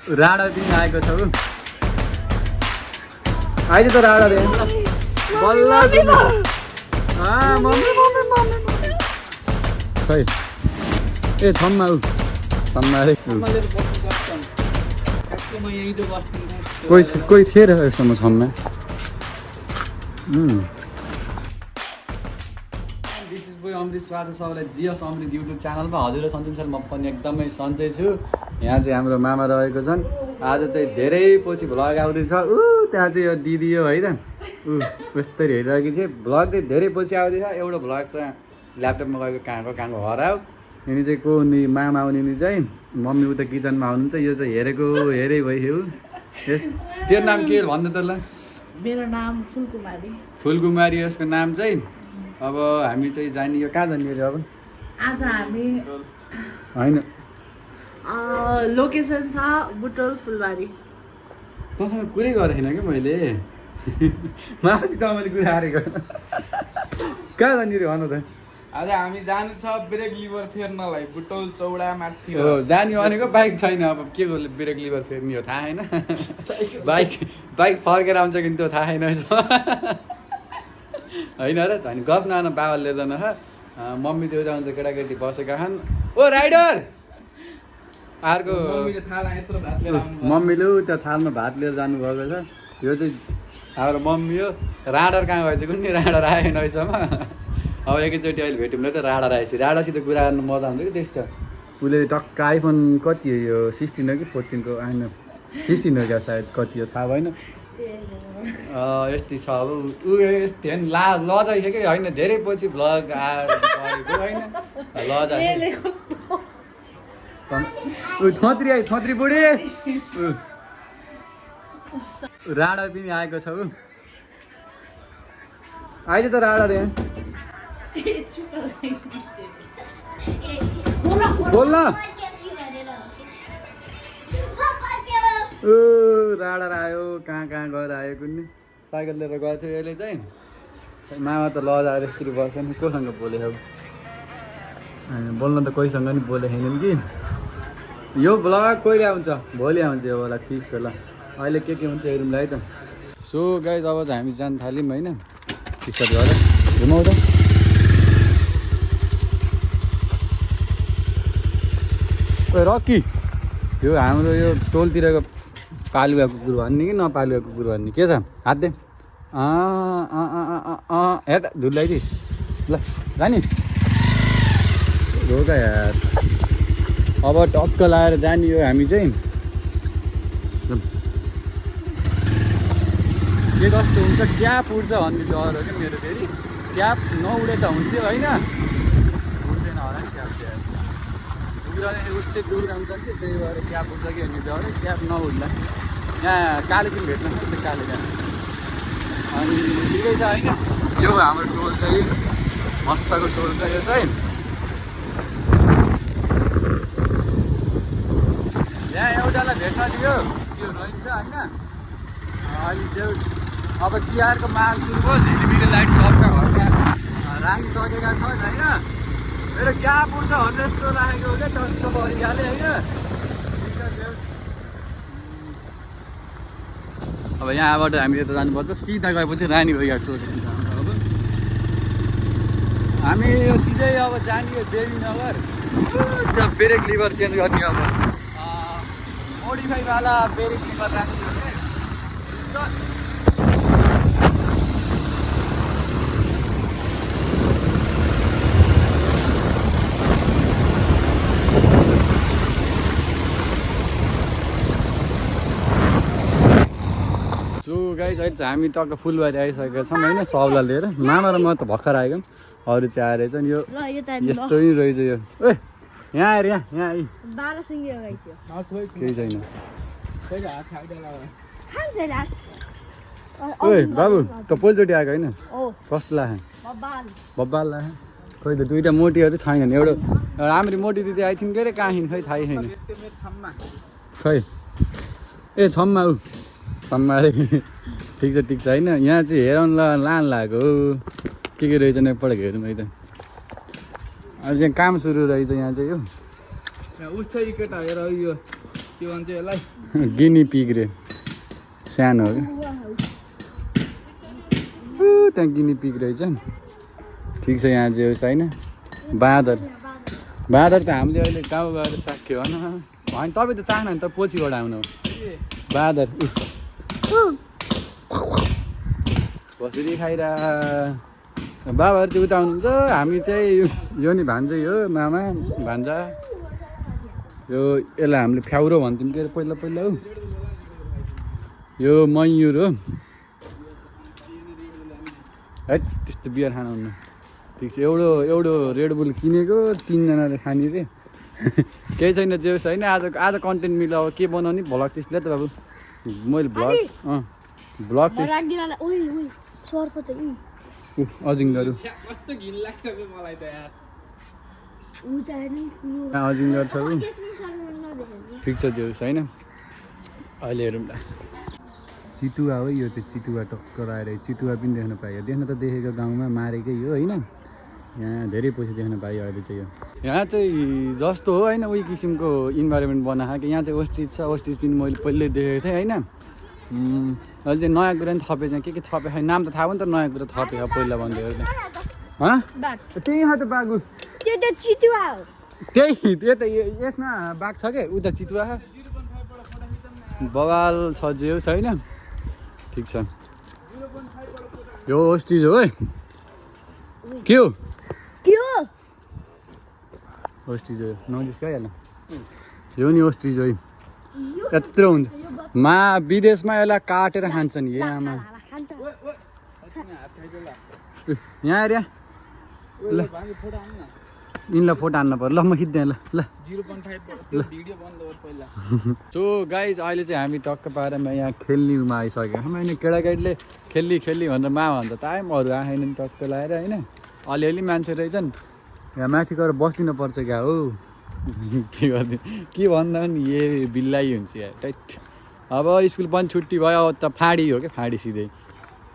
राडा दिन आएको छ अहिले त राडा रे बल्ल खै ए छम्मा कोही थिए र यसम्म छम्मा अमृत स्वागत सबैलाई जिएस अमृत युट्युब च्यानलमा हजुर सन्चै छ। म पनि एकदमै सन्चै छु। यहाँ चाहिँ हाम्रो मामा रहेको छन्। आज चाहिँ धेरै पछि भ्लग आउँदैछ। त्यहाँ चाहिँ यो दिदी हो है त यस्तरी हेरिरहेको छ। भ्लग चाहिँ धेरै पछि आउँदैछ। एउटा भ्लग चाहिँ ल्यापटपमा गएको कहाँको हरायो। यिनी चाहिँ को नि मामा आउने चाहिँ मम्मी उता किचनमा आउनुहुन्छ। यो चाहिँ हेरै भइसक्यो। तेरो नाम के भन्नु त ल? मेरो नाम फुलकुमारी। फुलकुमारी यसको नाम चाहिँ। अब हामी चाहिँ जाने यो कहाँ जाने अरे अब? आज हामी होइन लोकेसन छ बुटोल फुलबारी। तँसँग कुरै गरेको थिएन क्या मैले मासित मैले कुरा हारेको कहाँ जाने अरे भन त? आज हामी जानु छ ब्रेक लिभर फेर्नलाई बुटोल चौडा माथि। हो जाने भनेको बाइक छैन। अब के गर्नु ब्रेक लिभर फेर्ने हो थाहा छैन। बाइक फर्केर आउँछ कि त्यो थाहा छैन होइन र अनि गफ न बाबाले जान मम्मी चाहिँ जान्छ केटाकेटी बसेका छन्। ओ राइडर अर्को मम्मीले त्यो थालमा भात लिएर जानुभएको छ। यो चाहिँ हाम्रो मम्मी हो। राडर कहाँ गएछ कुनै राडर आएन अहिलेसम्म। अब एकैचोटि अहिले भेट्यौँ त राडर आएपछि राडासित कुरा गर्नु मजा आउँछ कि त्यस्तो। उसले टक्क आइफोन कति हो यो 16 हो कि 14 को आएन 16 हो क्या सायद कति हो थाहा भएन। यस्तै छ अब ऊ यस्तै होइन लजाइसक्यो होइन धेरै पछि भ्लग आएको होइन लजाइसक्यो। थोत्री बुढी राडा पनि आएको छ अहिले त राडा रे बोल्न राडा आयो कहाँ गएर आयो कुनै साइकल लिएर गएको थियो। यसले चाहिँ मामा त लजाएर यस्तरी बस्छ नि कोसँग बोलेको बोल्न त कोहीसँग नि बोलेको छैन कि। यो भ्लग कहिले आउँछ? भोलि आउँछ यो होला फिक्स होला। अहिले के हुन्छ हेरौँला है त। सो गाइज अब चाहिँ हामी जान थाल्यौँ होइन टिकट गरेर घुमाउ त। रकी यो हाम्रो यो टोलतिरको पालुवा कुकुर भन्ने कि नपालुवा कुकुर भन्ने के छ? हात दे हेर धुल लगाइदिस् ल जाने हो क्या यार। अब टक्क लाएर जाने हो हामी चाहिँ। के कस्तो हुन्छ क्याप उड्छ भन्ने डर हो क्या मेरो। फेरि क्याप नउडे त हुन्थ्यो होइन उड्दैन होला नि क्याप चाहिँ उड्दैन उस्तै दूर जान्छ कि त्यही भएर क्याप उड्छ कि भन्ने डर क्याप नउड्ला। यहाँ कालेसिङ भेट्न सक्छ काले जानु। अनि ठिकै छ होइन। यो हाम्रो टोल चाहिँ मस्तको टोल छ यो चाहिँ। यहाँ एउटालाई भेट्न दियो त्यो रहन्छ होइन। अहिले चाहिँ अब तिहारको माग सुरु भयो। झिलिमिली लाइट सबका घरका राखिसकेका छन् होइन। मेरो क्या पुग्छ भन्ने जस्तो राखेको हो क्या टक्क परिहाल्यो होइन। अब यहाँबाट हामी यता जानुपर्छ। सिधा गएपछि रानी भइहाल्छ। अब हामी यो सिधै अब जाने हो देवीनगर। त्यो ब्रेक लिभर चेन्ज गर्ने अब मोडिफाईवाला ब्रेक लिभर राख्ने हो क्या। सो गाइस अहिले चाहिँ हामी टक्क फुलबारी आइसकेका छौँ होइन सबलाई लिएर। मामा र म त भर्खर आएको अरू चाहिँ आएर चाहिँ यो यस्तो रहेछ यो। ए यहाँ आएर यहाँ आई केही छैन। ओए बाबु त पहिलोचोटि आएको होइन कस्तो लाग्यो? बब्बाल लाग्यो। खोइ त दुइटा मोटीहरू छैनन्। एउटा राम्ररी मोटी दिदी आइ थिइन् के अरे कहाँ खै थाहै छैन खै। ए छम्मा ऊ छम्मा अरे ठिक छ होइन। यहाँ चाहिँ हेराउनु लान लाग्यो के रहेछ नि एकपल्ट हेरौँ है त। अहिले चाहिँ काम सुरु रहेछ यहाँ चाहिँ। यो उस केटा हेर यो के भन्छ यसलाई गिनी पिग रे सानो हो त्यहाँ गिनी पिग रहेछ ठिक छ यहाँ चाहिँ छैन बाँदर त हामीले अहिले गाउँ गएर चाख्यो होइन तपाईँ त चाहनु त पछिबाट आउनु बाँदर कसरी खाइरह बाबाहरू चाहिँ उता आउनुहुन्छ हामी चाहिँ यो नि भान्जै हो मामा भान्जा यो यसलाई हामीले फ्याउरो भन्थ्यौँ के अरे पहिला पहिला हो यो मयुर हो है त्यस्तो बियर खानु हुन्न ठिक छ एउटो रेडबुल किनेको 3जनाले खाने रे केही छैन जे छैन आज कन्टेन्ट मिल अब के बनाउने भ्लग त्यसले त बाबु मैले भ्लग अजिङ्गरहरू कस्तो घिन लाग्छ मलाई त यार अजिङ्गर छ ठिक छ जे छैन अहिले हेरौँ ल चितुवा हो यो चाहिँ चितुवा टक्कर आएर चितुवा पनि देख्न पाइयो देख्न त देखेको गाउँमा मारेकै हो होइन यहाँ धेरै पछि देख्न पाइयो अहिले चाहिँ यो यहाँ चाहिँ जस्तो हो होइन उही किसिमको इन्भाइरोमेन्ट बनाएको यहाँ चाहिँ ओस्टिज छ ओस्टिज पनि मैले पहिल्यै देखेको थिएँ होइन अहिले चाहिँ नयाँ कुरा पनि थपेछ के थपे खै नाम त थाहा भयो नि त नयाँ कुरा थपेको पहिला भन्दै त्यही हो त बाघु त्यही त यसमा बाघ छ क्या उता चितुवा बवाल छ जे छैन ठिक छ यो ओस्टिज हो है के हो ओस्टिज हो नजिस्काइहाल यो नि ओस्टिज हो यत्रो हुन्छ विदेशमा यसलाई काटेर खान्छन् यहाँ यहाँ हेर ल यिनलाई फोटो हान्नु पर्यो ल म खिच्दैन ल 0.5 सो गाइज अहिले चाहिँ हामी टक्क पारेमा यहाँ खेल्नेमा आइसक्यो होइन केटाकेटीले खेल्ली भनेर मा भन्छ त आयो अरू आएन टक्क लगाएर होइन अलिअलि मान्छे रहेछन् यहाँ माथि गएर बस्दिनु पर्छ क्या हो के गरिदिनु के भन्दा पनि ए बिल्लाई हुन्छ यहाँ टाइट अब स्कुल पनि छुट्टी भयो अब त फाडी हो क्या फाडी सिधै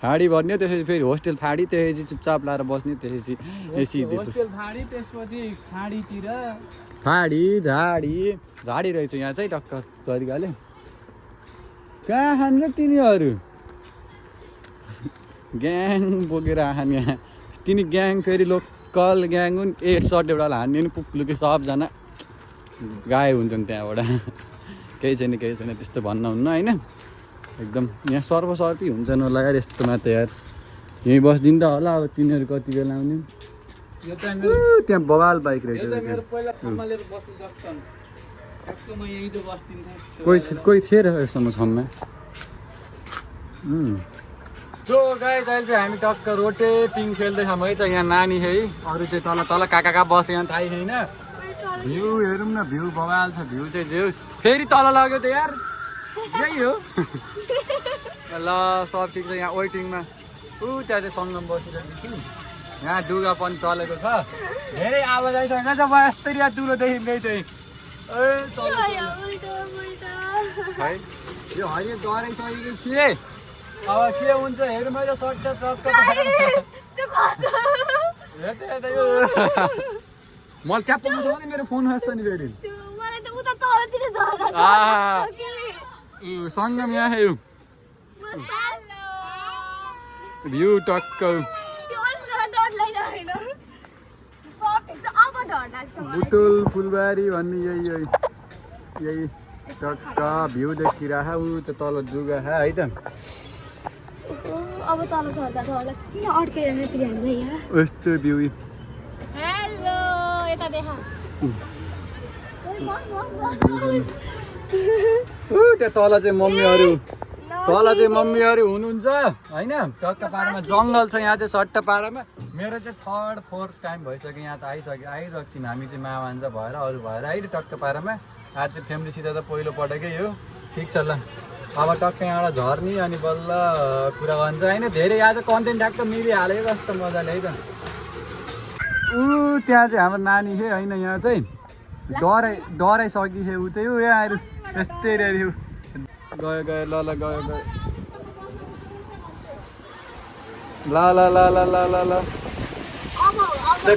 फाडी भर्ने त्यसपछि फेरि होस्टेल फाडी त्यसपछि चुपचाप लाएर बस्ने त्यसपछि एसी फाडी झाडी रहेछ यहाँ चाहिँ टक्क तरिकाले कहाँ खान्छ तिनीहरू ग्याङ बोकेर आखान यहाँ तिनी ग्याङ फेरि लोकल ग्याङ हुन् एक सर्ट एउटा हान्ने नि पुग्लुके सबजना गायब हुन्छन् त्यहाँबाट केही छैन त्यस्तो भन्न हुन्न होइन एकदम यहाँ सर्वसर्पी हुन्छन् होला यार यस्तोमा त यार यहीँ बस्दिनु त होला अब तिनीहरू कति बेला आउने त्यहाँ बवाल बाइक रहेछ कोही थिए र यसम्म छम्मा सो गाइस अहिले चाहिँ हामी टक्क रोटेटिङ खेल्दैछौँ है त यहाँ नानी है अरू चाहिँ तल कहाँ बस्यो यहाँ थाहै छैन भ्यू हेरौँ न भ्यू बवाल छ भ्यू चाहिँ जे फेरि तल लाग्यो त यार यही हो ल सब ठिक छ यहाँ वेटिङमा त्यहाँ चाहिँ सङ्गम बसिरहेको छु यहाँ डुगा पनि चलेको छ धेरै आवाज आइसकेको छ म यस्तरी यहाँ दुलो देखिँदै चाहिँ है यो होइन डराइसकेको थिएँ अब के हुन्छ हेरौँ मैले सक्छ मलाई च्याप्प भने मेरो फोन खस्छ नि फेरि सङ्गम यहाँ है भ्यू टक्क बुटोल फुलबारी भन्ने यही टक्क भ्यू देखिरह ऊ चाहिँ तल जुगा है त अब तल झर्दा किन अड्काइरहेको फेरि हामीलाई यहाँ यस्तो भ्यू हेलो यता देखा त्यहाँ तल चाहिँ मम्मीहरू हुनुहुन्छ होइन टक्क पारामा जङ्गल छ यहाँ चाहिँ सट्टा पारामा मेरो चाहिँ 3rd 4th टाइम भइसक्यो यहाँ त आइरहेको थियौँ हामी चाहिँ माभान्जा भएर अरू भएर अहिले टक्क पारामा आज चाहिँ फ्यामिलीसित त पहिलोपटकै हो ठिक छ ल अब टक्क यहाँबाट झर्ने अनि बल्ल कुरा भन्छ होइन धेरै आज कन्टेन्ट ट्याक्क मिलिहाल्यो कस्तो मजाले है त त्यहाँ चाहिँ हाम्रो नानी है होइन यहाँ चाहिँ डराइसकि ऊ चाहिँ ऊ यहाँ आएर यस्तै गयो ल गयो ल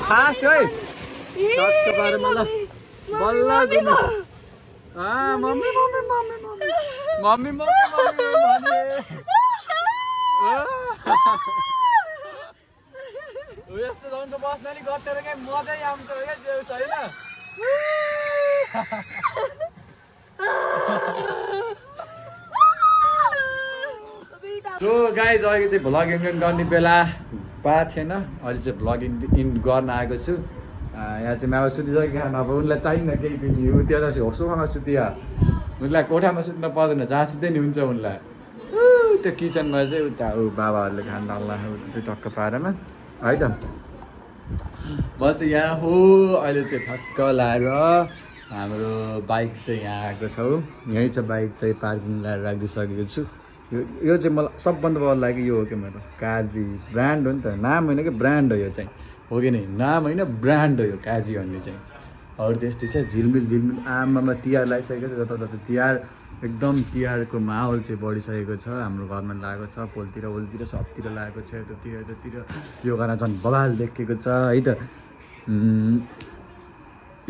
फास्ट है टक्क पारेमा ल बल्ल mummy mummy mummy mummy mummy यस्तो जाउँ त बस्दा नि गतेर कहीँ मजै आउँछ क्या जेउस होइन सो गाइज अहिले चाहिँ भ्लग इन्ड गर्ने बेला पाएको थिएन अहिले चाहिँ भ्लग इन्ड गर्न आएको छु यहाँ चाहिँ मामा सुतिसकेको खाना अब उनलाई चाहिन्न केही पनि ऊ त्यो चाहिँ सोफामा सुतिया उनलाई कोठामा सुत्न पर्दैन जहाँ सुत्दै नि हुन्छ उनलाई त्यो किचनमा चाहिँ उता ऊ बाबाहरूले खाना डाल्ला त्यो टक्क पारेमा है त म चाहिँ यहाँ हो अहिले चाहिँ ठक्क लगाएर हाम्रो बाइक चाहिँ यहाँ आएको छ हो यहीँ चाहिँ बाइक चाहिँ पार्किङ लगाएर राखिदिइसकेको छु यो चाहिँ मलाई सबभन्दा बढी लाग्यो यो हो कि मेरो काजी ब्रान्ड हो नि त नाम होइन कि ब्रान्ड हो यो चाहिँ हो कि नै नाम होइन ब्रान्ड हो यो काजी भन्ने चाहिँ अरू त्यस्तै छ झिलमिल आमामा तिहार लगाइसकेको छ जताततै तिहार एकदम तिहारको माहौल चाहिँ बढिसकेको छ हाम्रो घरमा लागेको छ पोलतिर सबतिर लागेको छ यतातिर यो गाना झन् बवाल देखेको छ है त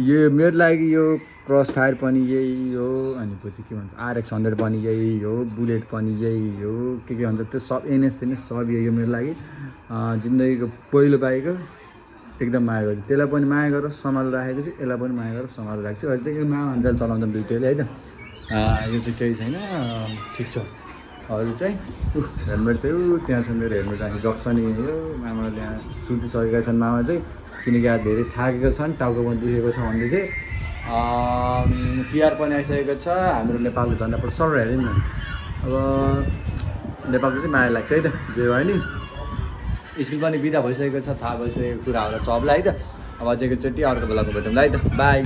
यो मेरो लागि यो क्रस फायर पनि यही हो अनि पछि के भन्छ RX-100 पनि यही हो बुलेट पनि यही हो के भन्छ त्यो सब NS सब यही हो मेरो लागि जिन्दगीको पहिलो बाइक हो एकदम माया गर्छु त्यसलाई पनि माया गरेर सम्हाल राखेको छु यसलाई पनि माया गरेर सम्हाल राखेको छु अहिले चाहिँ यो मामा अन्जाल चलाउँदा दुइटैले है त यो चाहिँ केही छैन ठिक छ अहिले चाहिँ हेलमेट चाहिँ त्यहाँ छ मेरो हेलमेट हामी जक्सन यो मामाले यहाँ सुतिसकेका छन् मामा चाहिँ किनकि आज धेरै थाकेको छन् टाउको पनि दुखेको छ भन्दै चाहिँ तिहार पनि आइसकेको छ हाम्रो नेपालको झन्डा पर सर हेऱ्यो नि अब नेपालको चाहिँ माया लाग्छ है त जे भयो नि स्कुल पनि बिदा भइसकेको छ थाहा भइसकेको कुराहरू सबलाई है त अब अझै एकचोटि अर्को बेलाको भेटौँला है त बाई